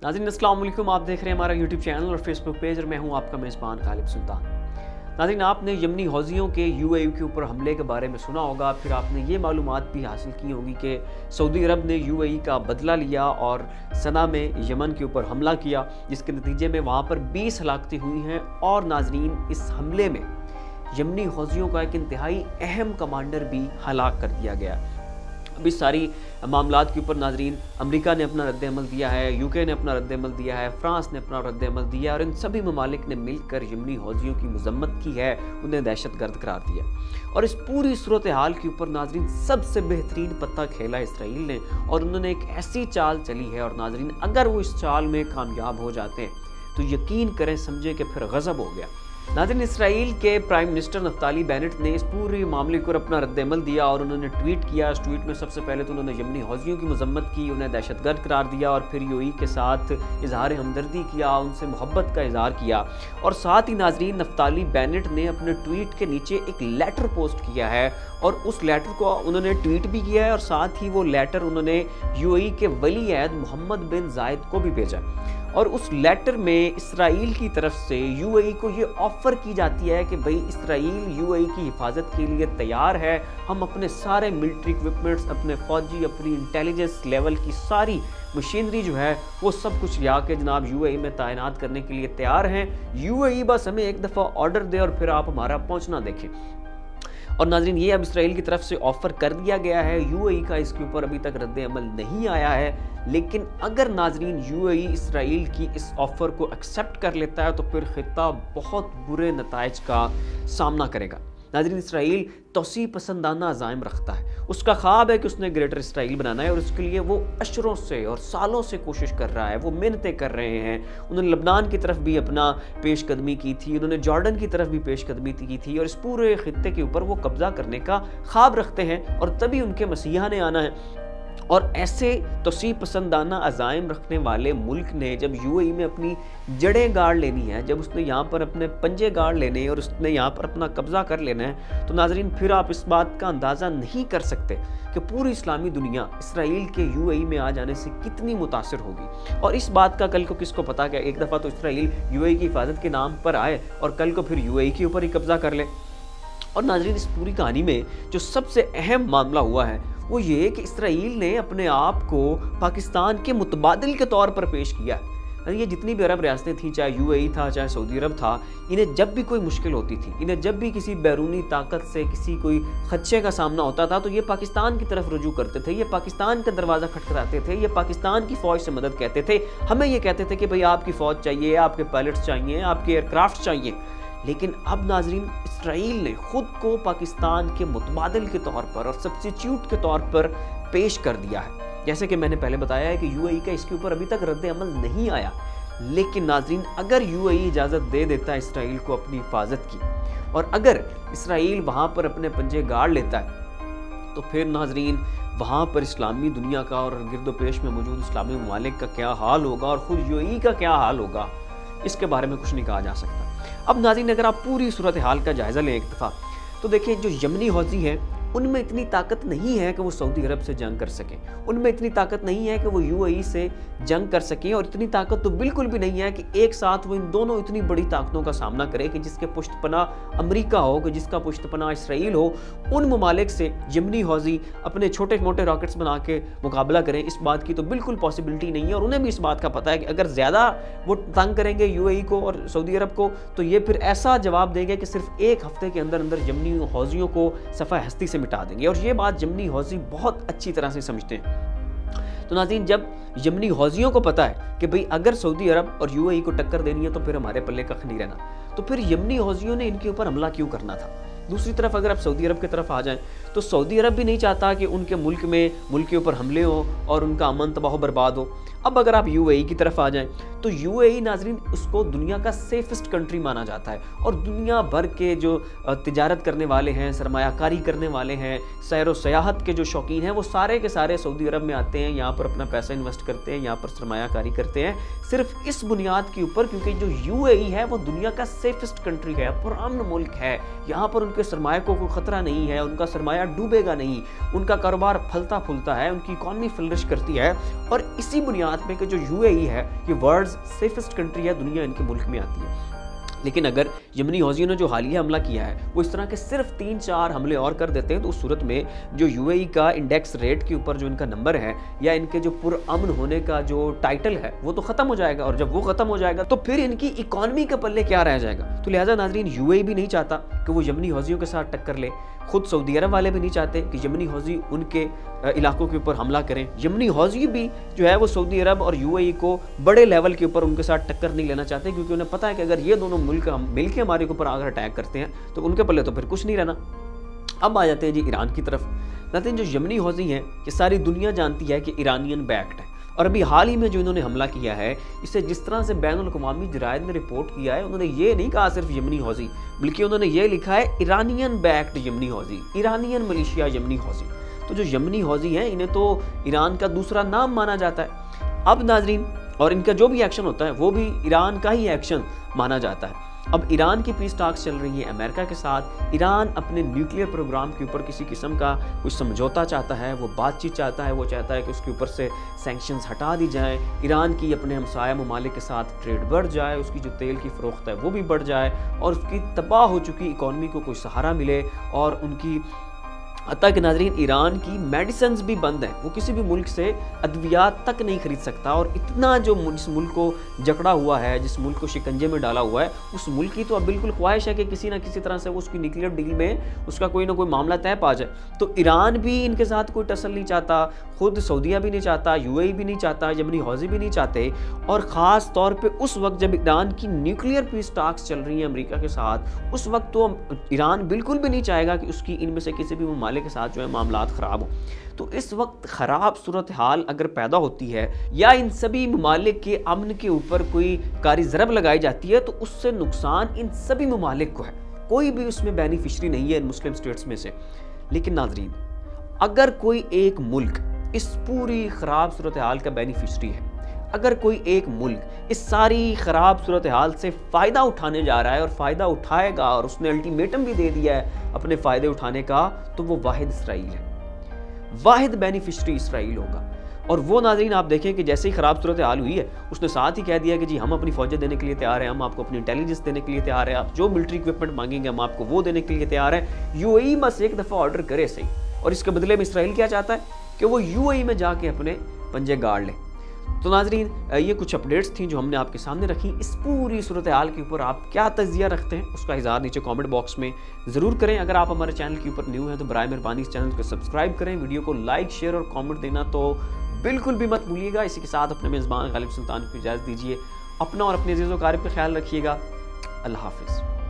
नाज़रीन अस्सलाम वालेकुम, आप देख रहे हैं हमारा यूट्यूब चैनल और फेसबुक पेज और मैं हूं आपका मेज़बान गालिब सुल्तान। नाज़रीन, आपने यमनी हौज़ियों के यूएई के ऊपर हमले के बारे में सुना होगा, फिर आपने ये मालूमात भी हासिल की होगी कि सऊदी अरब ने यूएई का बदला लिया और सना में यमन के ऊपर हमला किया, जिसके नतीजे में वहाँ पर 20 हलाकतें हुई हैं। और नाज़रीन, इस हमले में यमनी हौज़ियों का एक इंतहाई अहम कमांडर भी हलाक कर दिया गया। अब इस सारी मामलात के ऊपर नाज़रीन अमेरिका ने अपना रद्द-ए-अमल दिया है, यूके ने अपना रद्द-ए-अमल दिया है, फ्रांस ने अपना रद्द-ए-अमल दिया और इन सभी ममालिक ने मिलकर यमनी हौज़ियों की मजम्मत की है, उन्हें दहशतगर्द करार दिया। और इस पूरी सूरत हाल के ऊपर नाज़रीन सबसे बेहतरीन पत्ता खेला इसराइल ने और उन्होंने एक ऐसी चाल चली है। और नाज़रीन, अगर वो इस चाल में कामयाब हो जाते हैं तो यकीन करें, समझे कि फिर गज़ब हो गया। नाज़रीन, इसराइल के प्राइम मिनिस्टर नफ्ताली बेनेट ने इस पूरे मामले को अपना रद्द-ए-अमल दिया और उन्होंने ट्वीट किया। इस ट्वीट में सबसे पहले तो उन्होंने यमनी हौज़ियों की मजम्मत की, उन्हें दहशतगर्द करार दिया और फिर यूएई के साथ इजहार हमदर्दी किया, उनसे मोहब्बत का इजहार किया। और साथ ही नाज़रीन, नफ्ताली बेनेट ने अपने ट्वीट के नीचे एक लेटर पोस्ट किया है और उस लेटर को उन्होंने ट्वीट भी किया है और साथ ही वो लेटर उन्होंने यूएई के वली अहद मोहम्मद बिन जायद को भी भेजा। और उस लेटर में इसराइल की तरफ से यूएई को ये ऑफ़र की जाती है कि भाई इसराइल यूएई की हिफाजत के लिए तैयार है, हम अपने सारे मिलिट्री इक्विपमेंट्स, अपने फ़ौजी, अपनी इंटेलिजेंस लेवल की सारी मशीनरी जो है वो सब कुछ ला के जनाब यूएई में तैनात करने के लिए तैयार हैं। यूएई बस हमें एक दफ़ा ऑर्डर दे और फिर आप हमारा पहुँचना देखें। और नाज़रीन, ये अब इसराइल की तरफ से ऑफ़र कर दिया गया है। यूएई का इसके ऊपर अभी तक रद्द-ए-अमल नहीं आया है, लेकिन अगर नाज़रीन यूएई इसराइल की इस ऑफ़र को एक्सेप्ट कर लेता है तो फिर खित्ता बहुत बुरे नताइज का सामना करेगा। नाज़रीन, इसराइल तोसी पसंदाना अज़ाइम रखता है, उसका ख्वाब है कि उसने ग्रेटर इसराइल बनाना है और उसके लिए वो अशरों से और सालों से कोशिश कर रहा है, वो मेहनतें कर रहे हैं। उन्होंने लबनान की तरफ भी अपना पेशकदमी की थी, उन्होंने जॉर्डन की तरफ भी पेशकदमी की थी और इस पूरे खित्ते के ऊपर वो कब्जा करने का ख्वाब रखते हैं और तभी उनके मसीहा ने आना है। और ऐसे तोसी पसंदाना अज़ाइम रखने वाले मुल्क ने जब यूएई में अपनी जड़ें गाड़ लेनी है, जब उसने यहाँ पर अपने पंजे गाड़ लेने हैं और उसने यहाँ पर अपना कब्जा कर लेना है, तो नाज़रीन फिर आप इस बात का अंदाज़ा नहीं कर सकते कि पूरी इस्लामी दुनिया इसराइल के यूएई में आ जाने से कितनी मुतासिर होगी। और इस बात का कल को किसको पता कि एक दफ़ा तो इसराइल यूएई की हिफाजत के नाम पर आए और कल को फिर यूएई के ऊपर ही कब्जा कर ले। और नाज़रीन, इस पूरी कहानी में जो सबसे अहम मामला हुआ है वो ये कि इसराइल ने अपने आप को पाकिस्तान के मुतबादिल के तौर पर पेश किया। ये जितनी भी अरब रियासतें थी, चाहे यूएई था, चाहे सऊदी अरब था, इन्हें जब भी कोई मुश्किल होती थी, इन्हें जब भी किसी बैरूनी ताकत से किसी कोई खदशे का सामना होता था तो ये पाकिस्तान की तरफ रुजू करते थे, ये पाकिस्तान का दरवाज़ा खटखटाते थे, ये पाकिस्तान की फ़ौज से मदद कहते थे। हमें ये कहते थे कि भाई आपकी फ़ौज चाहिए, आपके पायलट्स चाहिए, आपके एयरक्राफ्ट चाहिए। लेकिन अब नाज़रीन, इसराइल ने खुद को पाकिस्तान के मुतबादिल के तौर पर और सब्स्टिट्यूट के तौर पर पेश कर दिया है। जैसे कि मैंने पहले बताया है कि यूएई का इसके ऊपर अभी तक रद्द-ए-अमल नहीं आया, लेकिन नाज़रीन अगर यूएई इजाज़त दे देता है इसराइल को अपनी हिफाजत की और अगर इसराइल वहाँ पर अपने पंजे गाड़ लेता है तो फिर नाज़रीन वहाँ पर इस्लामी दुनिया का और गिरदोपेश में मौजूद इस्लामी ममालिक का क्या हाल होगा और ख़ुद यूएई का क्या हाल होगा, इसके बारे में कुछ नहीं कहा जा सकता। अब नाज़रीन, अगर आप पूरी सूरत हाल का जायज़ा लें एक दफ़ा तो देखिए, जो यमनी हौज़ी हैं उनमें इतनी ताकत नहीं है कि वो सऊदी अरब से जंग कर सकें, उनमें इतनी ताकत नहीं है कि वो यूएई से जंग कर सकें और इतनी ताकत तो बिल्कुल भी नहीं है कि एक साथ वो इन दोनों इतनी बड़ी ताकतों का सामना करे कि जिसके पुश्तपना अमेरिका हो, कि जिसका पुश्तपना इसराइल हो। उन ममालिक से यमनी हौज़ी अपने छोटे मोटे रॉकेट्स बना के मुकाबला करें, इस बात की तो बिल्कुल पॉसिबिलिटी नहीं है। और उन्हें भी इस बात का पता है कि अगर ज़्यादा वो तंग करेंगे यूएई को और सऊदी अरब को तो ये फिर ऐसा जवाब देंगे कि सिर्फ एक हफ्ते के अंदर अंदर यमनी हौज़ियों को सफ़ा हस्ती से मिटा देंगे। और ये बात यमनी हौज़ी बहुत अच्छी तरह से समझते हैं। तो नाज़रीन, जब यमनी हौज़ियों को पता है कि भाई अगर सऊदी अरब और यूएई को टक्कर देनी है तो फिर हमारे पल्ले कख नहीं रहना, तो फिर यमनी हौज़ियों ने इनके ऊपर हमला क्यों करना था। दूसरी तरफ अगर आप सऊदी अरब की तरफ आ जाएं तो सऊदी अरब भी नहीं चाहता कि उनके मुल्क के ऊपर हमले हो और उनका अमन तबाह बर्बाद हो। अब अगर आप यूएई की तरफ आ जाएं तो यूएई नाज़रीन उसको दुनिया का सेफेस्ट कंट्री माना जाता है और दुनिया भर के जो तिजारत करने वाले हैं, सरमायाकारी करने वाले हैं, सैर व सयाहत के जो शौकीन हैं, वो सारे के सारे सऊदी अरब में आते हैं, यहाँ पर अपना पैसा इन्वेस्ट करते हैं, यहाँ पर सरमायाकारी करते हैं, सिर्फ इस बुनियाद के ऊपर क्योंकि जो यूएई है वो दुनिया का सेफेस्ट कंट्री है, पुरान मुल्क है, यहाँ पर उनके के सरमाए को कोई ख़तरा नहीं है, उनका सरमाया डूबेगा नहीं, उनका कारोबार फलता फूलता है, उनकी इकॉनमी फ्लरिश करती है। और इसी बुनियाद पे कि जो यूएई है ये वर्ल्ड सेफेस्ट कंट्री है, दुनिया इनके मुल्क में आती है। लेकिन अगर यमनी हौजियों ने जो हालिया हमला किया है वो इस तरह के सिर्फ 3-4 हमले और कर देते हैं, तो उस सूरत में जो यूएई का इंडेक्स रेट के ऊपर जो इनका नंबर है या इनके जो पुरअमन होने का जो टाइटल है वो तो ख़त्म हो जाएगा। और जब वो ख़त्म हो जाएगा तो फिर इनकी इकॉनमी के पल्ले क्या रह जाएगा। तो लिहाजा नाजरीन, यूएई भी नहीं चाहता कि वो यमनी हौजियों के साथ टक्कर ले, खुद सऊदी अरब वाले भी नहीं चाहते कि यमनी हौजी उनके इलाकों के ऊपर हमला करें। यमनी हौजी भी जो है वो सऊदी अरब और यूएई को बड़े लेवल के ऊपर उनके साथ टक्कर नहीं लेना चाहते, क्योंकि उन्हें पता है कि अगर ये दोनों मुल्क मिलकर हमारे ऊपर अगर अटैक करते हैं तो उनके पल्ले तो फिर कुछ नहीं रहना। अब आ जाते हैं जी ईरान की तरफ। नाज़रीन, जो यमनी हौजी हैं ये सारी दुनिया जानती है कि ईरानियन बैक्ड है, और अभी हाल ही में जो इन्होंने हमला किया है इसे जिस तरह से बैनुल-अक़वामी जरायद ने रिपोर्ट किया है, उन्होंने ये नहीं कहा सिर्फ यमनी हौजी, बल्कि उन्होंने ये लिखा है ईरानियन बैक्ड यमनी हौजी, ईरानियन मलेशिया यमनी हौजी। तो जो यमनी हौजी हैं इन्हें तो ईरान का दूसरा नाम माना जाता है। अब नाजरीन, और इनका जो भी एक्शन होता है वो भी ईरान का ही एक्शन माना जाता है। अब ईरान की पीस टॉक्स चल रही है अमेरिका के साथ। ईरान अपने न्यूक्लियर प्रोग्राम के ऊपर किसी किस्म का कुछ समझौता चाहता है, वो बातचीत चाहता है, वो चाहता है कि उसके ऊपर से सैंक्शंस हटा दी जाएं, ईरान की अपने हमसाया ममालिक के साथ ट्रेड बढ़ जाए, उसकी जो तेल की फ़रोख्त है वो भी बढ़ जाए, और उसकी तबाह हो चुकी इकॉनमी को कोई सहारा मिले, और उनकी हत्ता कि नाजरीन ईरान की मेडिसिन भी बंद है, वो किसी भी मुल्क से अद्वियात तक नहीं खरीद सकता। और इतना जो जिस मुल्क को जकड़ा हुआ है, जिस मुल्क को शिकंजे में डाला हुआ है, उस मुल्क की तो अब बिल्कुल ख्वाहिश है कि किसी ना किसी तरह से वो उसकी न्यूक्लियर डील में उसका कोई ना कोई मामला तय पा जाए। तो ईरान भी इनके साथ कोई टसल नहीं चाहता, खुद सऊदीया भी नहीं चाहता, यूएई भी नहीं चाहता, यमनी हौजी भी नहीं चाहते। और ख़ास तौर पर उस वक्त जब ईरान की न्यूक्लियर पीस टॉक्स चल रही हैं अमेरिका के साथ, उस वक्त तो ईरान बिल्कुल भी नहीं चाहेगा कि उसकी इनमें से किसी भी ममालिक के साथ जो है मामलात ख़राब हो। तो इस वक्त ख़राब सूरत हाल अगर पैदा होती है या इन सभी ममालिक के अमन के ऊपर कोई कारी ज़रब लगाई जाती है, तो उससे नुकसान इन सभी ममालिक को है, कोई भी उसमें बेनिफिशरी नहीं है इन मुस्लिम स्टेट्स में से। लेकिन नाजरीन, अगर कोई एक मुल्क इस पूरी ख़राब सूरत हाल का बेनिफिशरी है, अगर कोई एक मुल्क इस सारी ख़राब सूरत हाल से फ़ायदा उठाने जा रहा है और फ़ायदा उठाएगा, और उसने अल्टीमेटम भी दे दिया है अपने फ़ायदे उठाने का, तो वो वाहिद इसराइल है, वाहिद बेनिफिशरी इसराइल होगा। और वो नाज़रीन आप देखें कि जैसे ही ख़राब सूरत हाल हुई है, उसने साथ ही कह दिया कि जी हम अपनी फ़ौजें देने के लिए तैयार हैं, हम आपको अपनी इंटेलिजेंस देने के लिए तैयार हैं, आप जो मिलिट्री इक्विपमेंट मांगेंगे हम आपको वो देने के लिए तैयार हैं। यूएई बस एक दफ़ा ऑर्डर करे सही, और इसके बदले में इसराइल क्या चाहता है कि वो यूएई में जाके अपने पंजे गाड़ ले। तो नाजरीन, ये कुछ अपडेट्स थी जो हमने आपके सामने रखी। इस पूरी सूरत हाल के ऊपर आप क्या तज़िया रखते हैं उसका इज़हार नीचे कमेंट बॉक्स में ज़रूर करें। अगर आप हमारे चैनल के ऊपर न्यू हैं तो बराए मेहरबानी इस चैनल को सब्सक्राइब करें, वीडियो को लाइक, शेयर और कमेंट देना तो बिल्कुल भी मत भूलिएगा। इसी के साथ अपने मेज़बान गालिब सुल्तान को इजाज़त दीजिए। अपना और अपने अज़ीज़ व क़ारिब का ख्याल रखिएगा। अल्लाह हाफ़िज़।